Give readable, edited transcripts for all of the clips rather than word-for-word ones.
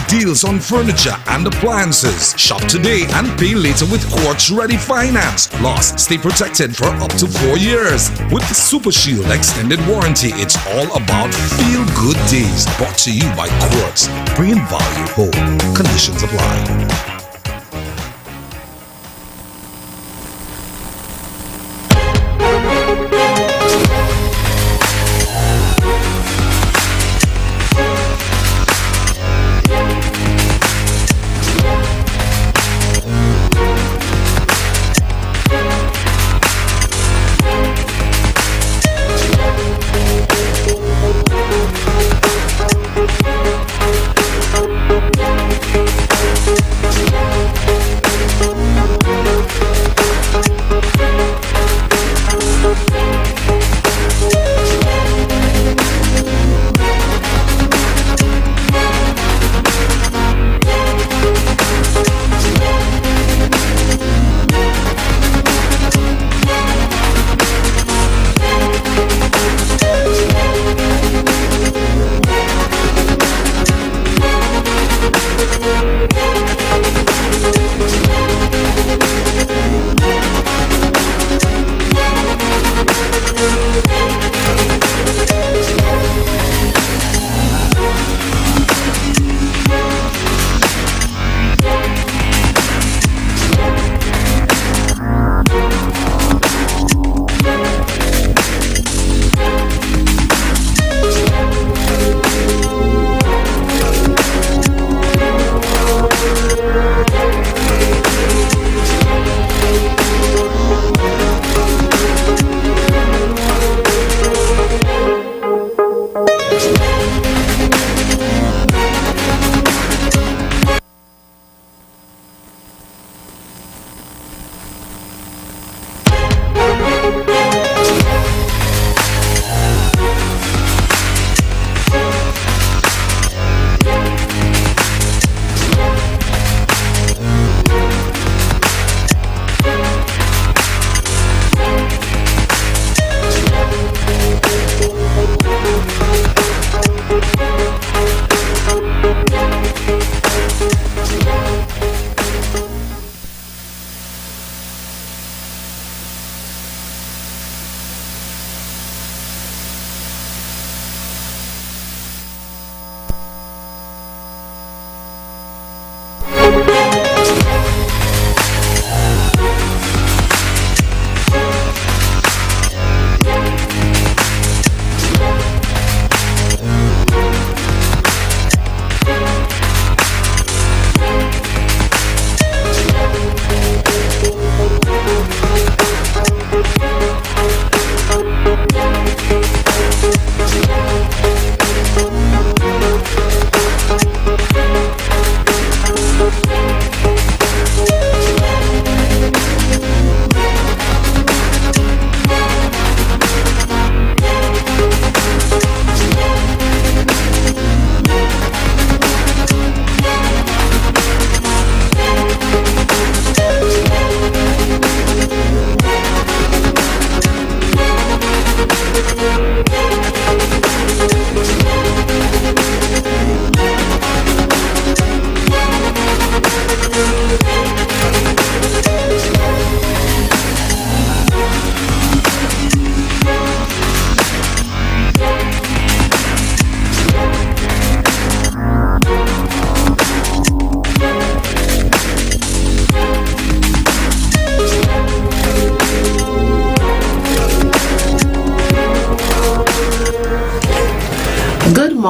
deals on furniture and appliances. Shop today and pay later with quartz-ready finance. Plus, stay protected for up to 4 years. With the Super Shield extended warranty, it's all about feel-good days. Brought to you by Quartz. Bringing value home. Conditions apply.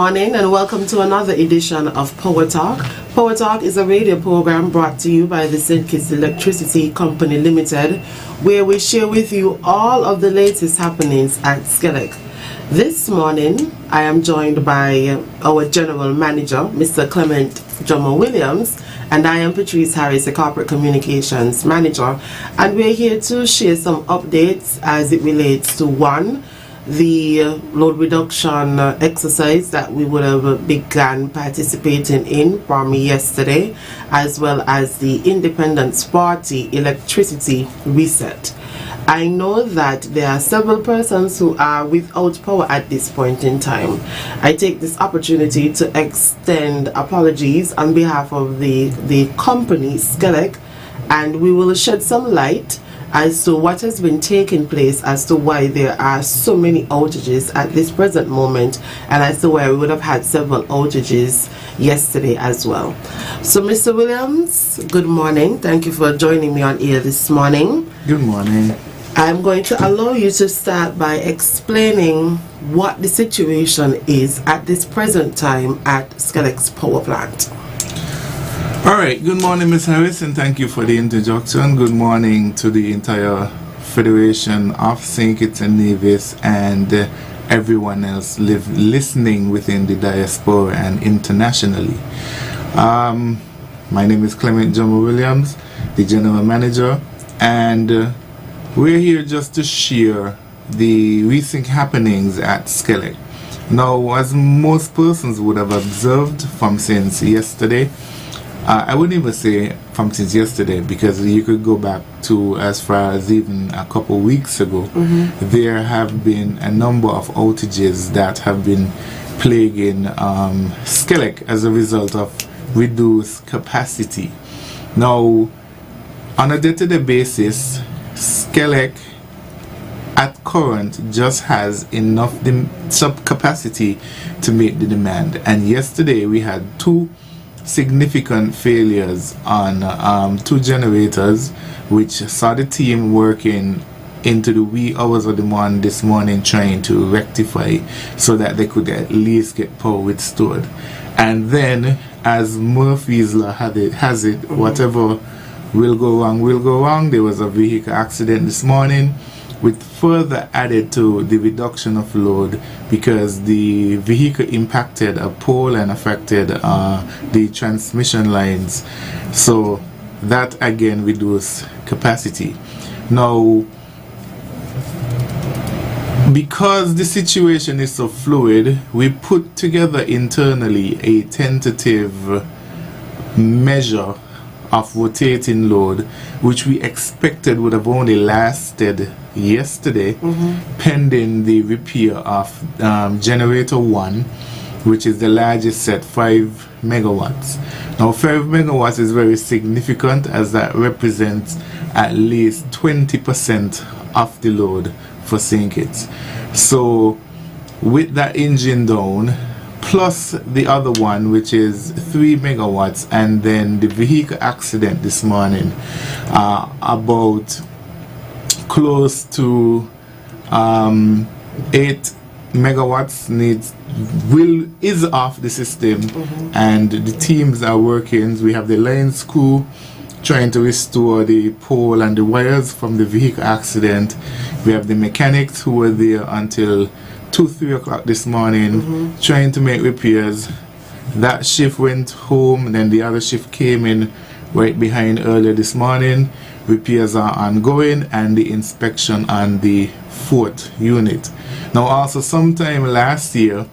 morning and welcome to another edition of Power Talk. Power Talk is a radio program brought to you by the St. Kitts Electricity Company Limited, where we share with you all of the latest happenings at SKELEC. This morning, I am joined by our General Manager, Mr. Clement Jomo Williams, and I am Patrice Harris, the Corporate Communications Manager, and we're here to share some updates as it relates to one, the load reduction exercise that we would have begun participating in from yesterday, as well as the Independence Party electricity reset. I know that there are several persons who are without power at this point in time. I take this opportunity to extend apologies on behalf of the company, SKELEC, and we will shed some light as to what has been taking place, as to why there are so many outages at this present moment, and as to why we would have had several outages yesterday as well. So Mr. Williams, good morning. Thank you for joining me on air this morning. Good morning. I'm going to allow you to start by explaining what the situation is at this present time at SKELEC's power plant. All right. Good morning, Ms. Harris, and thank you for the introduction. Good morning to the entire Federation of St. Kitts and Nevis and everyone else listening within the diaspora and internationally. My name is Clement Jomo Williams, the General Manager, and we're here just to share the recent happenings at SKELEC. Now, as most persons would have observed from since yesterday, I wouldn't even say from since yesterday, because you could go back to as far as even a couple weeks ago. There have been a number of outages that have been plaguing SKELEC as a result of reduced capacity. Now, on a day-to-day basis, SKELEC at current just has enough sub-capacity to meet the demand. And yesterday we had two significant failures on two generators, which saw the team working into the wee hours of the morning this morning trying to rectify so that they could at least get power restored. And then, as Murphy's Law has it, whatever will go wrong. There was a vehicle accident this morning, with further added to the reduction of load because the vehicle impacted a pole and affected the transmission lines. So that again reduced capacity. Now, because the situation is so fluid, we put together internally a tentative measure of rotating load, which we expected would have only lasted yesterday, pending the repair of generator 1, which is the largest set, 5 megawatts. Now 5 megawatts is very significant, as that represents at least 20% of the load for St. Kitts. So with that engine down, plus the other one, which is 3 megawatts, and then the vehicle accident this morning, about close to 8 megawatts is off the system, and the teams are working. We have the lines crew trying to restore the pole and the wires from the vehicle accident. We have the mechanics who were there until 2-3 o'clock this morning trying to make repairs. That shift went home, then the other shift came in right behind earlier this morning. Repairs are ongoing, and the inspection on the 4th unit. Now also, sometime last year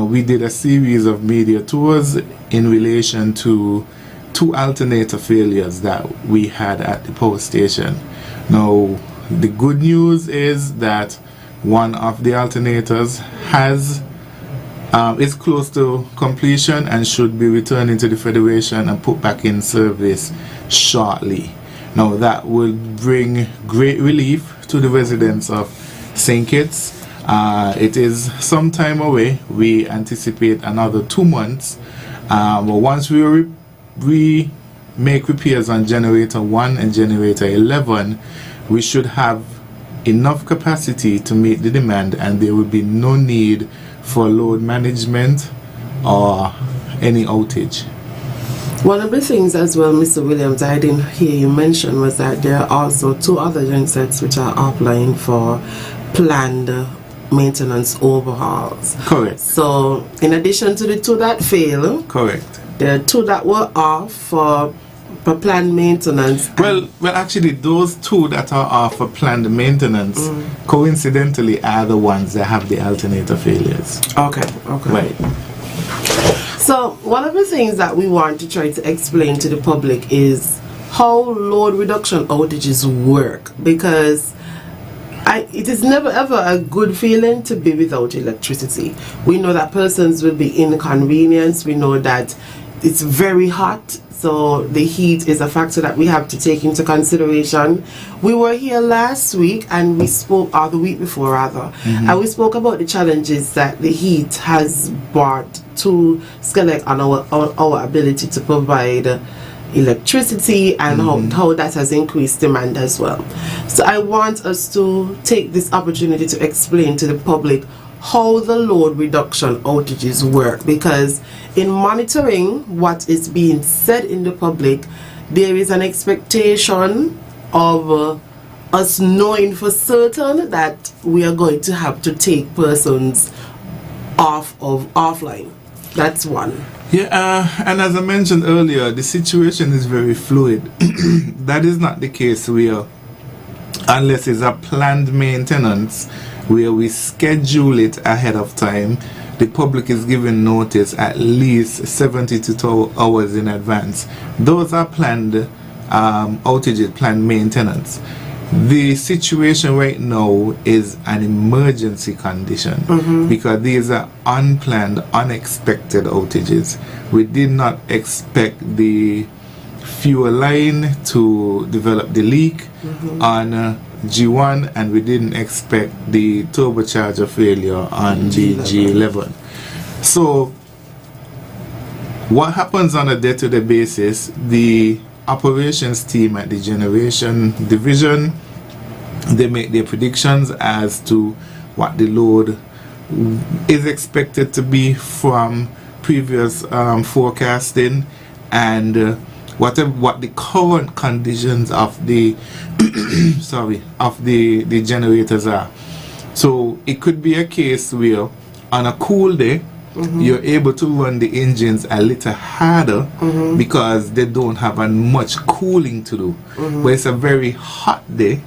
we did a series of media tours in relation to 2 alternator failures that we had at the power station. Now the good news is that one of the alternators is close to completion and should be returning to the Federation and put back in service shortly. Now that will bring great relief to the residents of St. Kitts. It is some time away. We anticipate another 2 months. But once we make repairs on generator 1 and generator 11, we should have enough capacity to meet the demand, and there will be no need for load management or any outage. One of the things as well, Mr. Williams, I didn't hear you mention was that there are also 2 other gensets which are applying for planned maintenance overhauls. Correct. So in addition to the 2 that failed, correct, there are 2 that were off for planned maintenance. Well, actually, those 2 that are off for planned maintenance, coincidentally, are the ones that have the alternator failures. Okay. Right. So one of the things that we want to try to explain to the public is how load reduction outages work, because it is never ever a good feeling to be without electricity. We know that persons will be inconvenienced. We know that it's very hot, so the heat is a factor that we have to take into consideration. We were here last week and we spoke, or the week before rather, and we spoke about the challenges that the heat has brought to SKELEC on our ability to provide electricity, and how that has increased demand as well. So I want us to take this opportunity to explain to the public how the load reduction outages work, because in monitoring what is being said in the public, there is an expectation of us knowing for certain that we are going to have to take persons offline. That's one. Yeah, and as I mentioned earlier, the situation is very fluid. That is not the case where, unless it's a planned maintenance where we schedule it ahead of time, the public is given notice at least 72 hours in advance. Those are planned outages, planned maintenance. The situation right now is an emergency condition because these are unplanned, unexpected outages. We did not expect the fuel line to develop the leak on G1, and we didn't expect the turbocharger failure on the G11. So what happens on a day-to-day basis, the operations team at the generation division, they make their predictions as to what the load is expected to be from previous forecasting, and what the current conditions of the of the generators are. So it could be a case where on a cool day you're able to run the engines a little harder because they don't have as much cooling to do. But it's a very hot day,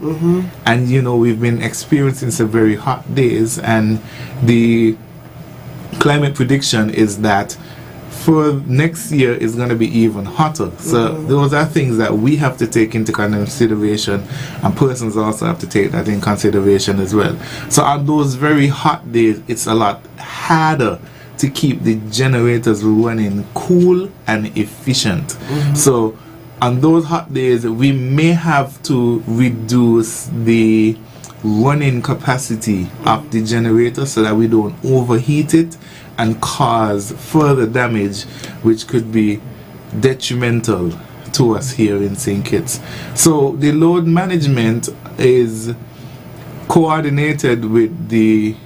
and you know, we've been experiencing some very hot days, and the climate prediction is that for next year is going to be even hotter. So those are things that we have to take into consideration, and persons also have to take that in consideration as well. So on those very hot days, it's a lot harder to keep the generators running cool and efficient. So on those hot days, we may have to reduce the running capacity of the generator so that we don't overheat it and cause further damage, which could be detrimental to us here in St. Kitts. So the load management is coordinated with the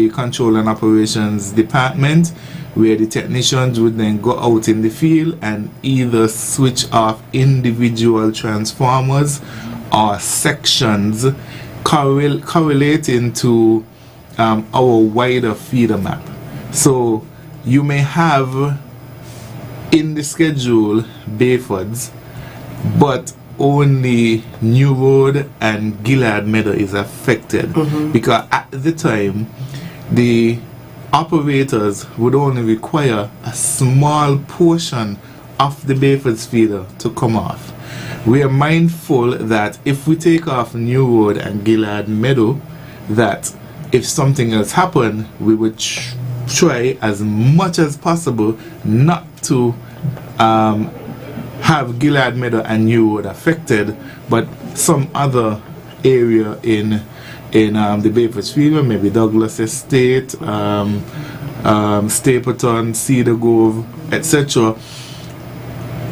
control and operations department, where the technicians would then go out in the field and either switch off individual transformers or sections correlating to our wider feeder map. So you may have in the schedule Bayfords, but only New Road and Gillard Meadow is affected, because at the time the operators would only require a small portion of the Bayfords feeder to come off. We are mindful that if we take off New Road and Gillard Meadow, that if something else happened, we would try as much as possible not to have Gillard Meadow and New Road affected, but some other area in the Bayfords feeder, maybe Douglas Estate, Stapleton, Cedar Grove, etc.,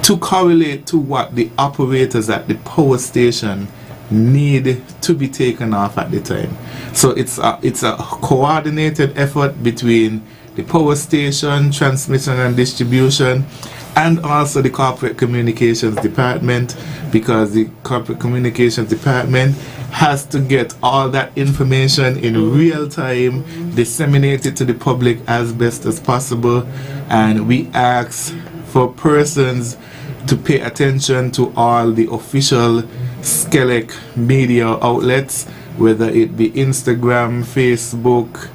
to correlate to what the operators at the power station need to be taken off at the time. So it's a coordinated effort between the power station, transmission and distribution, and also the corporate communications department, because the corporate communications department has to get all that information in real time, disseminate it to the public as best as possible, and we ask for persons to pay attention to all the official SKELEC media outlets, whether it be Instagram, Facebook,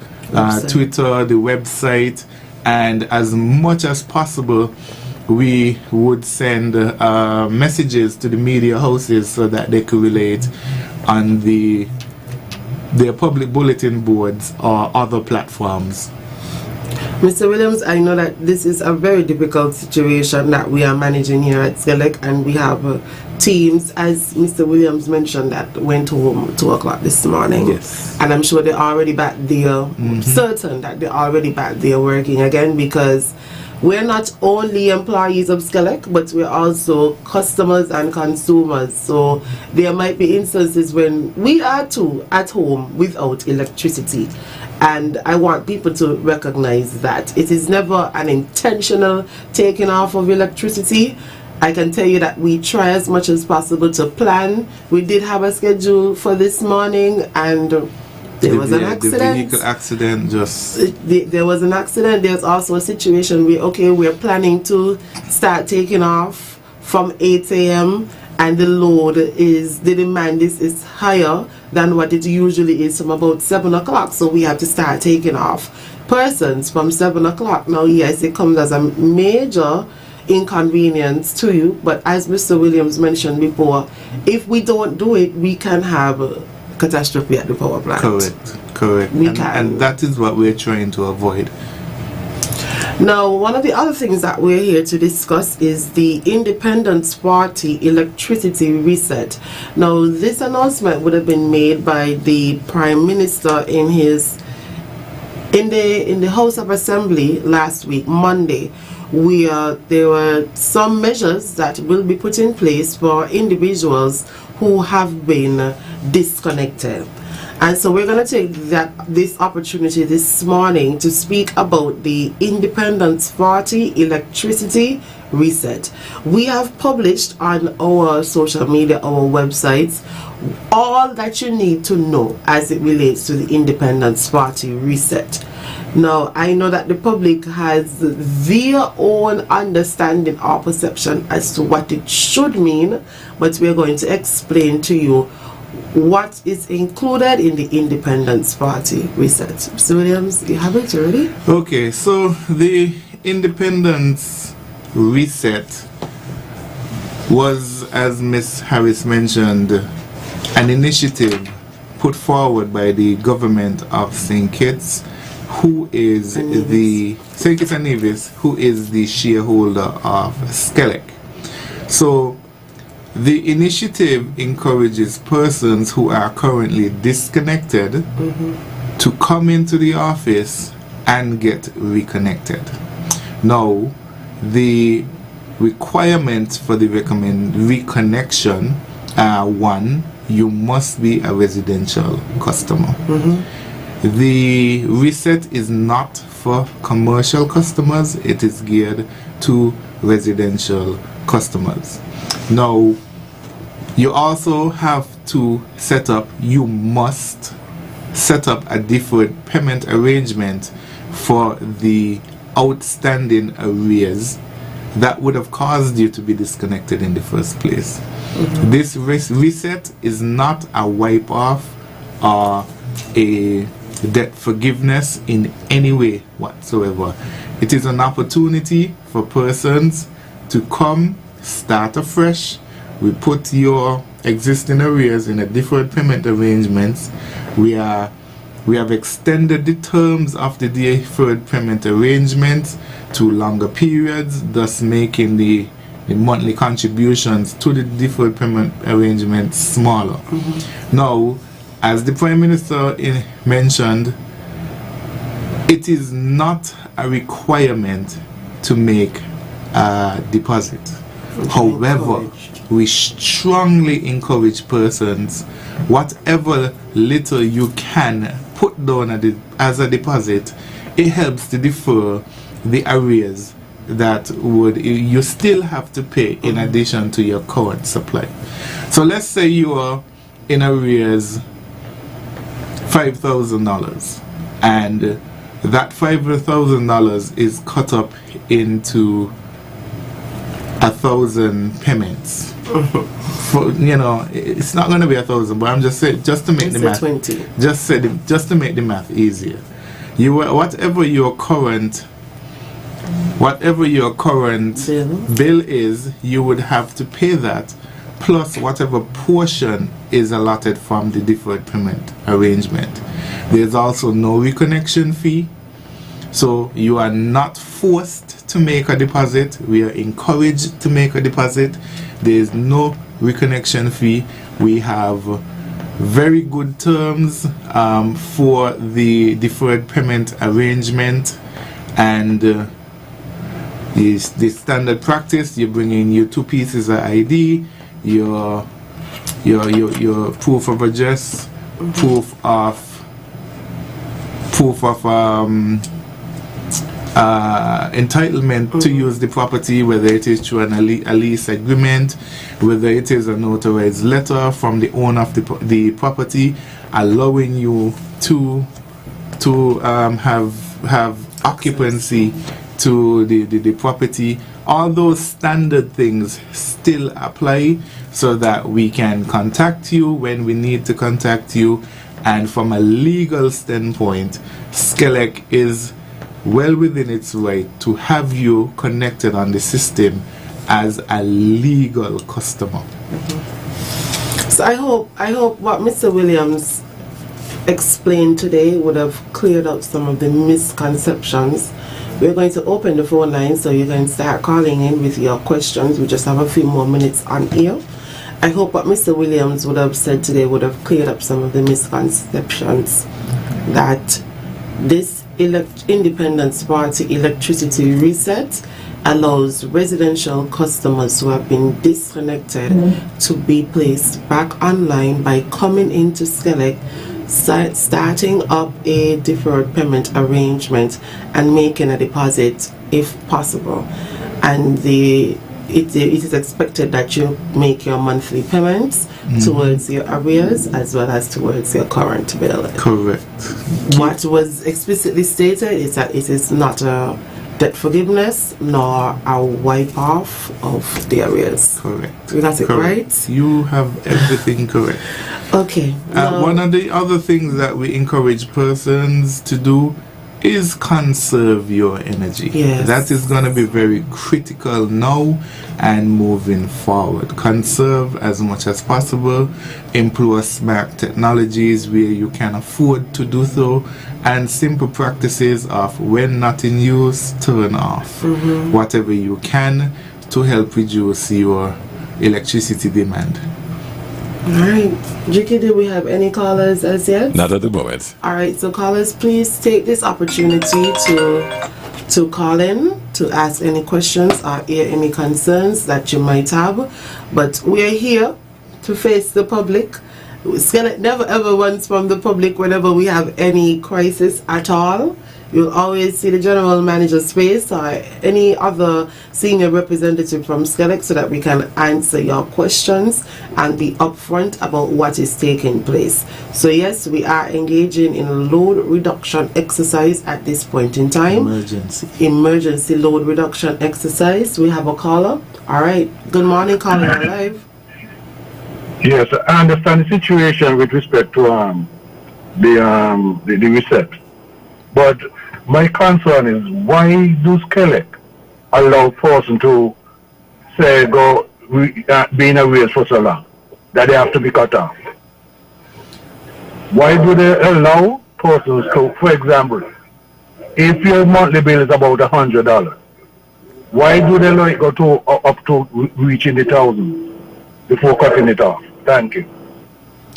Twitter, the website, and as much as possible we would send messages to the media houses so that they could relate on their public bulletin boards or other platforms. Mr. Williams, I know that this is a very difficult situation that we are managing here at SKELEC, and we have teams, as Mr. Williams mentioned, that went home 2 o'clock this morning. Yes. And I'm sure they're already back there, certain that they're already back there working again, because we're not only employees of SKELEC, but we're also customers and consumers. So there might be instances when we are too at home without electricity. And I want people to recognize that it is never an intentional taking off of electricity. I can tell you that we try as much as possible to plan. We did have a schedule for this morning, and there was an accident. The vehicle accident there was an accident. There's also a situation where, okay, we're planning to start taking off from 8 a.m. and the demand is higher than what it usually is from about 7 o'clock. So we have to start taking off persons from 7 o'clock. Now, yes, it comes as a major inconvenience to you, but as Mr. Williams mentioned before, if we don't do it, we can have a catastrophe at the power plant. Correct. And that is what we're trying to avoid. Now, one of the other things that we're here to discuss is the Independence Party electricity reset. Now, this announcement would have been made by the Prime Minister in the House of Assembly last week, Monday, where there were some measures that will be put in place for individuals who have been disconnected. And so we're going to take this opportunity this morning to speak about the Independence Party electricity reset. We have published on our social media, our websites, all that you need to know as it relates to the Independence Party reset. Now, I know that the public has their own understanding or perception as to what it should mean, but we're going to explain to you what is included in the Independence Party reset. Mr. Williams, you have it already? Okay, so the Independence reset was, as Ms. Harris mentioned, an initiative put forward by the government of St. Kitts, who is St. Kitts and Nevis, who is the shareholder of SKELEC. So the initiative encourages persons who are currently disconnected to come into the office and get reconnected. Now, the requirements for the reconnection are: 1, you must be a residential customer. The reset is not for commercial customers, it is geared to residential customers. Now, you also have to you must set up a deferred payment arrangement for the outstanding arrears that would have caused you to be disconnected in the first place. This reset is not a wipe off or a debt forgiveness in any way whatsoever. It is an opportunity for persons to come, start afresh. We put your existing arrears in a deferred payment arrangements. We have extended the terms of the deferred payment arrangements to longer periods, thus making the monthly contributions to the deferred payment arrangement smaller. Now, as the Prime Minister mentioned, it is not a requirement to make a deposit. However, we strongly encourage persons, whatever little you can put down as a deposit, it helps to defer the arrears that you still have to pay in addition to your current supply. So let's say you are in arrears $5,000, and that $5,000 is cut up into 1,000 payments. It's not going to be 1,000, but I'm just saying, just to make the math 20. Just to make the math easier. Whatever your current whatever your current bill is, you would have to pay that, plus whatever portion is allotted from the deferred payment arrangement. There's also no reconnection fee, so you are not forced to make a deposit. We are encouraged to make a deposit. There is no reconnection fee. We have very good terms for the deferred payment arrangement, and the standard practice. You bring in your 2 pieces of ID, your proof of address, proof of entitlement to use the property, whether it is through a lease agreement, whether it is a notarized letter from the owner of the property allowing you to have occupancy to the property. All those standard things still apply, so that we can contact you when we need to contact you. And from a legal standpoint, SKELEC is well within its right to have you connected on the system as a legal customer. So I hope what Mr. Williams explained today would have cleared up some of the misconceptions. We're going to open the phone line so you can start calling in with your questions. We just have a few more minutes on here. I hope what Mr. Williams would have said today would have cleared up some of the misconceptions that this Independence Party electricity reset allows residential customers who have been disconnected to be placed back online by coming into SKELEC, starting up a deferred payment arrangement and making a deposit if possible. And it is expected that you make your monthly payments towards your arrears as well as towards your current bill. Correct. What was explicitly stated is that it is not a debt forgiveness nor a wipe off of the arrears. Correct. We got it right? You have everything correct. Okay. One of the other things that we encourage persons to do is conserve your energy. Yes. That is going to be very critical now and moving forward. Conserve as much as possible. Employ smart technologies where you can afford to do so, and simple practices of when not in use, turn off whatever you can to help reduce your electricity demand. Alright, Jiki, do we have any callers as yet? Not at the moment. Alright, so callers, please take this opportunity to call in, to ask any questions or hear any concerns that you might have. But we're here to face the public. SKELEC never ever runs from the public whenever we have any crisis at all. You'll always see the general manager's face or any other senior representative from SKELEC so that we can answer your questions and be upfront about what is taking place. So yes, we are engaging in a load reduction exercise at this point in time. Emergency load reduction exercise. We have a caller. Alright, good morning, caller, you're live. Yes, I understand the situation with respect to the reset. But my concern is, why do SKELEC allow person to say be in arrears for so long that they have to be cut off? Why do they allow persons to, for example, if your monthly bill is about $100, why do they allow it go to up to reaching the thousands before cutting it off? Thank you.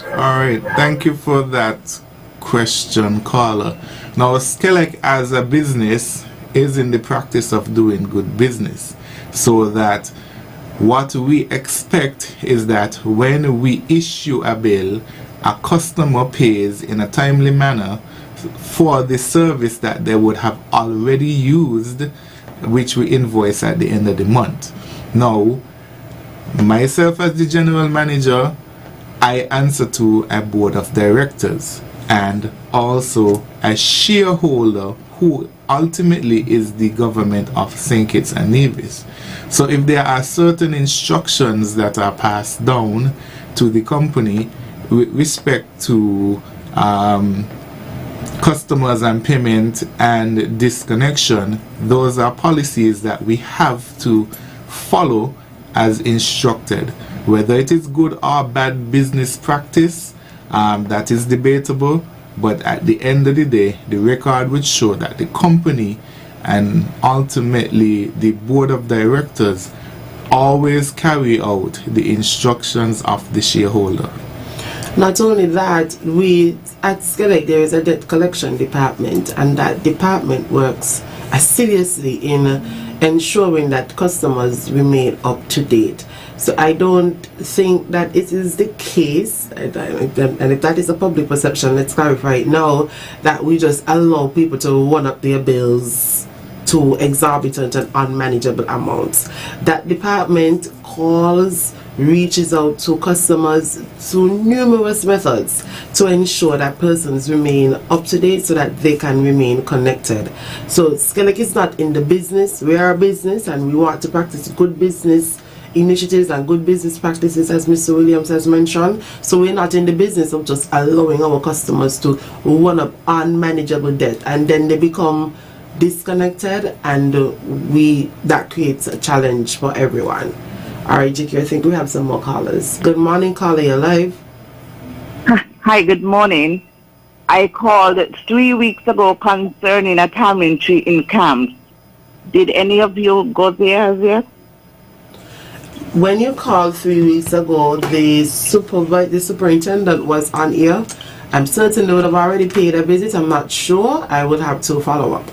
All right, thank you for that question, caller. Now, SKELEC as a business is in the practice of doing good business, so that what we expect is that when we issue a bill, a customer pays in a timely manner for the service that they would have already used, which we invoice at the end of the month. Now, myself as the general manager, I answer to a board of directors and also a shareholder who ultimately is the government of St. Kitts and Nevis. So if there are certain instructions that are passed down to the company with respect to customers and payment and disconnection, those are policies that we have to follow as instructed. Whether it is good or bad business practice, that is debatable, but at the end of the day, the record would show that the company and ultimately the board of directors always carry out the instructions of the shareholder. Not only that, we at SKELEC there is a debt collection department, and that department works assiduously in ensuring that customers remain up to date. So I don't think that it is the case, and if that is a public perception, let's clarify it now, that we just allow people to run up their bills to exorbitant and unmanageable amounts. That department calls, reaches out to customers through numerous methods to ensure that persons remain up to date so that they can remain connected. So SKELEC is not in the business. We are a business and we want to practice good business initiatives and good business practices, as Mr. Williams has mentioned. So we're not in the business of just allowing our customers to run up unmanageable debt and then they become disconnected, and that creates a challenge for everyone. Alright, GQ, I think we have some more callers. Good morning, caller, you're live. Hi, good morning. I called 3 weeks ago concerning a tamarind tree in camps. Did any of you go there as yet? When you called 3 weeks ago, the superintendent was on here. I'm certain they would have already paid a visit. I'm not sure. I would have to follow up.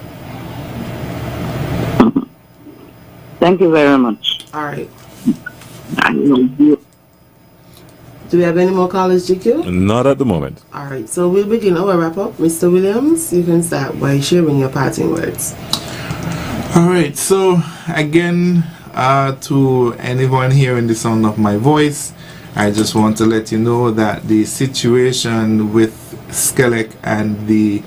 Thank you very much. Alright. Do we have any more callers, GQ? Not at the moment. Alright, so we'll begin our wrap up. Mr. Williams, you can start by sharing your parting words. Alright, so again, to anyone hearing the sound of my voice, I just want to let you know that the situation with SKELEC and the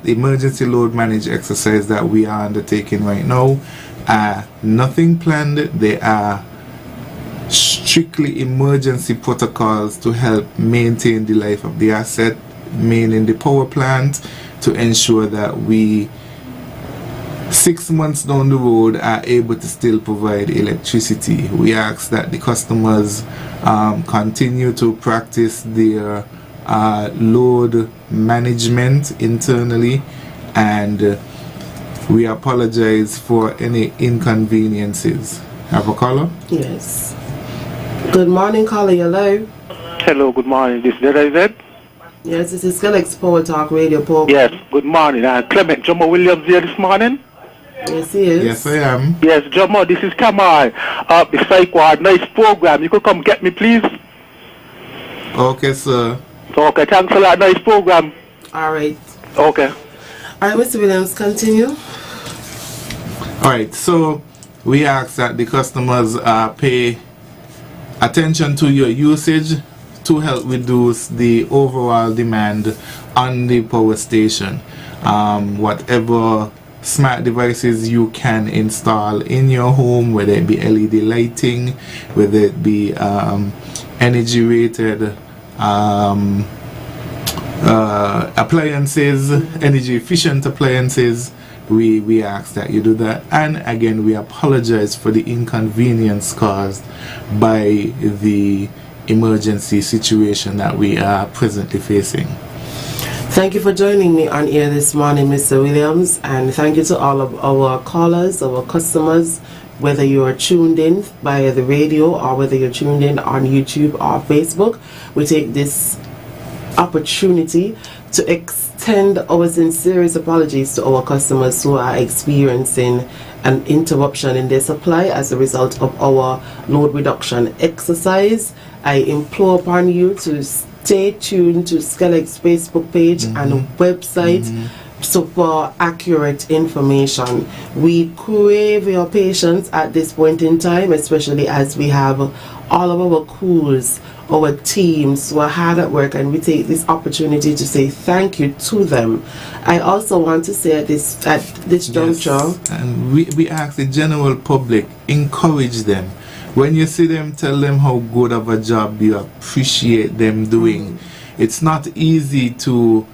emergency load manage exercise that we are undertaking right now are nothing planned. They are strictly emergency protocols to help maintain the life of the asset, meaning the power plant, to ensure that we 6 months down the road are able to still provide electricity. We ask that the customers continue to practice their load management internally, and we apologize for any inconveniences. Have a caller? Yes. Good morning, caller, you're live. Hello, good morning. This is David. Yes, this is SKELEC's Power Talk radio program. Yes, good morning. Clement Jomo Williams here this morning. Yes, he is. Yes, I am. Yes, Jomo, this is Kamal. The Psych Ward, nice program. You could come get me, please. Okay, sir. Okay, thanks a lot. Nice program. Alright. Okay. Alright, Mr. Williams, continue. Alright, so we ask that the customers pay attention to your usage to help reduce the overall demand on the power station. Whatever smart devices you can install in your home, whether it be LED lighting, whether it be energy rated appliances, energy efficient appliances, we ask that you do that. And again, we apologize for the inconvenience caused by the emergency situation that we are presently facing. Thank you for joining me on air this morning, Mr. Williams, and thank you to all of our callers, our customers, whether you are tuned in via the radio or whether you're tuned in on YouTube or Facebook. We take this opportunity to extend our sincerest apologies to our customers who are experiencing an interruption in their supply as a result of our load reduction exercise. I implore upon you to stay tuned to SKELEC's Facebook page and website so for accurate information. We crave your patience at this point in time, especially as we have all of our crews, our teams who are hard at work, and we take this opportunity to say thank you to them. I also want to say at this juncture, and we ask the general public, encourage them. When you see them, tell them how good of a job you appreciate them doing. It's not easy to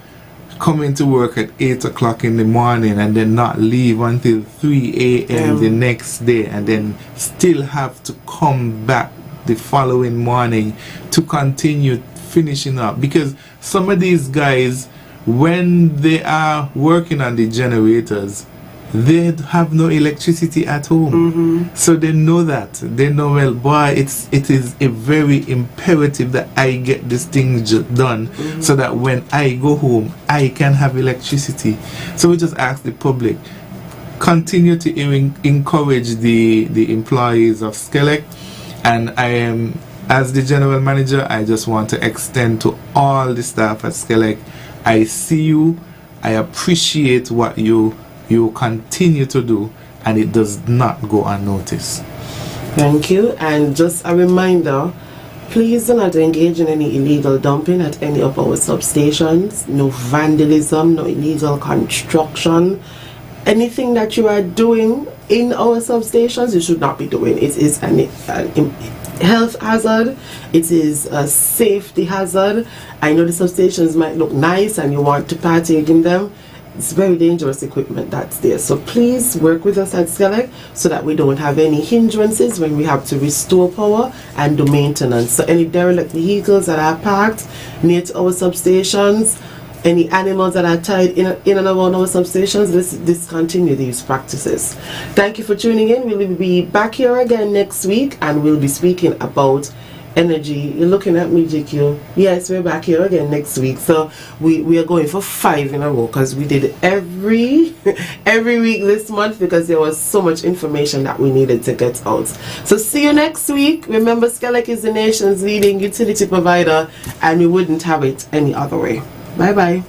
come into work at 8 o'clock in the morning and then not leave until 3 a.m. the next day, and then still have to come back the following morning to continue finishing up. Because some of these guys, when they are working on the generators, they have no electricity at home. So they know that. They know, well, boy, it is a very imperative that I get this thing done so that when I go home, I can have electricity. So we just ask the public, continue to encourage the employees of SKELEC. And I am, as the general manager, I just want to extend to all the staff at SKELEC, I see you, I appreciate what you continue to do, and it does not go unnoticed. Thank you. And just a reminder, please do not engage in any illegal dumping at any of our substations. No vandalism, no illegal construction. Anything that you are doing in our substations, you should not be doing. It is an health hazard, it is a safety hazard. I know the substations might look nice and you want to partake in them. It's very dangerous equipment that's there. So please work with us at SKELEC so that we don't have any hindrances when we have to restore power and do maintenance. So any derelict vehicles that are parked near to our substations, any animals that are tied in and around our substations, let's discontinue these practices. Thank you for tuning in. We'll be back here again next week, and we'll be speaking about energy. You're looking at me, GQ. Yes, we're back here again next week. So we are going for 5 in a row, because we did every week this month because there was so much information that we needed to get out. So see you next week. Remember, SKELEC is the nation's leading utility provider, and we wouldn't have it any other way. Bye bye.